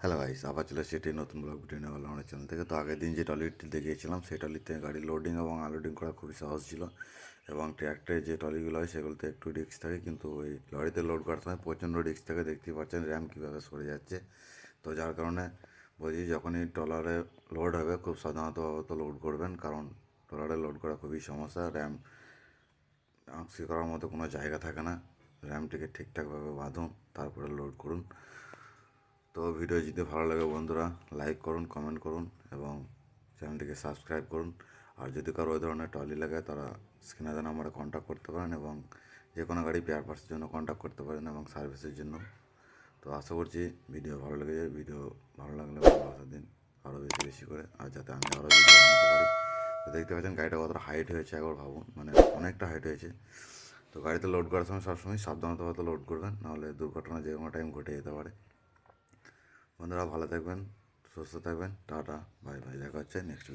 Hello guys, আবার চলে এসেছি একটি নতুন ব্লগ ভিডিও নিয়ে বললাম আমার চ্যানেল থেকে। তো আগের দিন যে ট্রলিটি দেখিয়েছিলাম সেই ট্রলিতে গাড়ি লোডিং এবং আনলোডিং করা খুবই সহজ ছিল, এবং ট্র্যাক্টরে যে ট্রলিগুলো হয় সেগুলোতে একটু রিস্ক থাকে, কিন্তু ওই লরিতে লোড করার সময় প্রচণ্ড রিস্ক থাকে। দেখতেই পাচ্ছেন র্যাম কীভাবে সরে যাচ্ছে। তো যার কারণে বলছি, যখনই ট্রলারে লোড হবে খুব সাবধানতাভাবে তো লোড করবেন, কারণ ট্রলারে লোড করা খুবই সমস্যা। র্যাম আঁকশি করার মতো কোনো জায়গা থাকে না। র্যামটিকে ঠিকঠাকভাবে বাঁধুন, তারপরে লোড করুন। তো ভিডিও যদি ভালো লাগে বন্ধুরা লাইক করুন, কমেন্ট করুন এবং চ্যানেলটিকে সাবস্ক্রাইব করুন। আর যদি কারো ওই ধরনের ট্রলি লাগে তারা স্ক্রিনে দেওয়া নাম্বারে কন্ট্যাক্ট করতে পারেন, এবং যে কোনো গাড়ি পেয়ার পার্টসের জন্য কন্ট্যাক্ট করতে পারেন এবং সার্ভিসের জন্য। তো আশা করছি ভিডিও ভালো লেগে যায়। ভিডিও ভালো লাগলে ভালোবাসা দিন আরও বেশি বেশি করে, আর যাতে আমি আরও ভিডিও বানাতে পারি। তো দেখতে পাচ্ছেন গাড়িটা কতটা হাইট হয়েছে, একবার ভাবুন, মানে অনেকটা হাইট হয়েছে। তো গাড়িতে লোড করার সময় সবসময় সাবধানতাভাবে লোড করবেন, নাহলে দুর্ঘটনা যে কোনো টাইম ঘটে যেতে পারে। বন্ধুরা ভালো থাকবেন, সুস্থ থাকবেন, টাটা, বাই বাই, দেখা হচ্ছে নেক্সট ভিডিও।